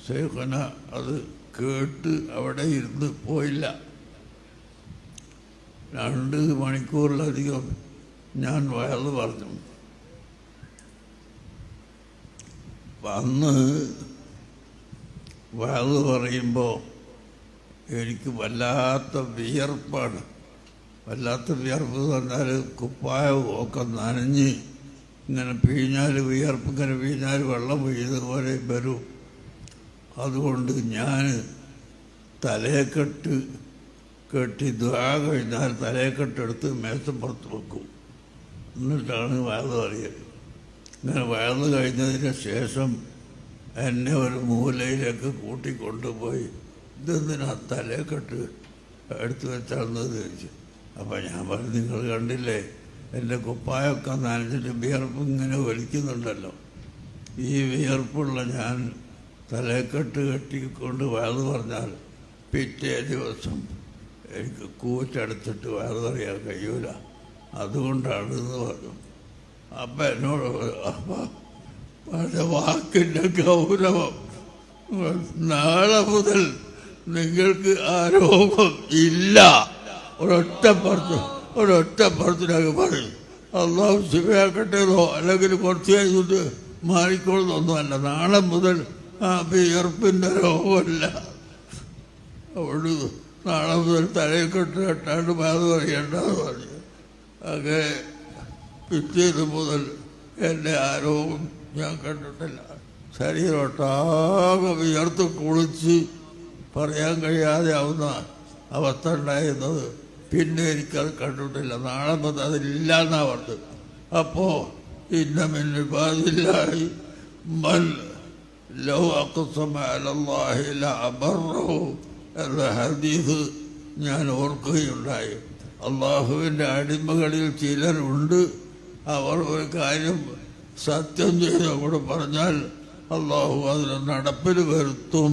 ശൈഖന അത് കേട്ട് അവിടെ ഇരുന്ന് പോയില്ല. 2 മണിക്കൂറിലധികം ഞാൻ വയറ് പറഞ്ഞു. അന്ന് വയറ് പറയുമ്പോൾ എനിക്ക് വല്ലാത്ത വിയർപ്പാണ്. വല്ലാത്ത വിയർപ്പ് എന്ന് പറഞ്ഞാൽ കുപ്പായവും ഒക്കെ നനഞ്ഞ് ഇങ്ങനെ പിഴിഞ്ഞാൽ വിയർപ്പ് ഇങ്ങനെ പിഴിഞ്ഞാൽ വെള്ളം വീഴുന്നതുപോലെ വരും. അതുകൊണ്ട് ഞാൻ തലയെക്കെട്ട് കെട്ടി ദുആ കഴിഞ്ഞാൽ തലയെക്കെട്ടെടുത്ത് മേശപ്പുറത്ത് വെക്കും. എന്നിട്ടാണ് വയറ് പറയുക. ഇങ്ങനെ വയറ് കഴിഞ്ഞതിന് ശേഷം എന്നെ ഒരു മൂലയിലേക്ക് കൂട്ടിക്കൊണ്ടുപോയി ഇതെന്തിനാ തലയെക്കെട്ട് എടുത്തു വെച്ചാണെന്ന് ചോദിച്ചു. അപ്പം ഞാൻ പറഞ്ഞു, നിങ്ങൾ കണ്ടില്ലേ എൻ്റെ കുപ്പായൊക്കെ നനച്ചിട്ട് വിയർപ്പ് ഇങ്ങനെ വലിക്കുന്നുണ്ടല്ലോ. ഈ വിയർപ്പുള്ള ഞാൻ തലക്കെട്ട് കെട്ടിക്കൊണ്ട് വയറ് പറഞ്ഞാൽ പിറ്റേ ദിവസം എനിക്ക് കൂറ്റെടുത്തിട്ട് വയറ് പറയാൻ കഴിയൂല. അതുകൊണ്ടാണെന്ന് പറഞ്ഞു. അപ്പം എന്നോട് പറഞ്ഞ വാക്കിൻ്റെ ഗൗരവം, നാളെ മുതൽ നിങ്ങൾക്ക് ആ രോഗം ഇല്ല. ഒരൊറ്റപ്പുറത്തിനൊക്കെ പറയും. അള്ളാഹു ശിവയാക്കട്ടേതോ അല്ലെങ്കിൽ കുറച്ച് കഴിഞ്ഞിട്ട് മാറിക്കൊള്ളുന്നൊന്നുമല്ല. നാളെ മുതൽ ആ വിയർപ്പിൻ്റെ രോഗമല്ല. അവിടെ നാളെ മുതൽ തലയിൽ കെട്ടാണ്ട് അത് പറയണ്ടെന്ന് പറഞ്ഞു. അങ്ങനെ പിറ്റേത് മുതൽ എൻ്റെ ആ രോഗം ഞാൻ കണ്ടിട്ടില്ല. ശരീരമൊട്ടാകെ വിയർത്ത് കുളിച്ച് പറയാൻ കഴിയാതെ ആവുന്ന അവസ്ഥ ഉണ്ടായിരുന്നത് പിന്നെ എനിക്കത് കണ്ടിട്ടില്ല. നാളെ മുതൽ അതില്ല എന്നാ പറഞ്ഞത്. അപ്പോൾ ഇന്ന മിൻ ഇബാദില്ലാഹി മൻ ലൗ അഖ്സമ അലല്ലാഹി ലഅബറഹു എന്ന ഹദീസ് ഞാൻ ഓർക്കുകയുണ്ടായി. അള്ളാഹുവിൻ്റെ അടിമകളിൽ ചിലരുണ്ട്, അവർ ഒരു കാര്യം സത്യം ചെയ്ത് അങ്ങോട്ട് പറഞ്ഞാൽ അള്ളാഹു അതിന് നടപ്പിൽ വരുത്തും.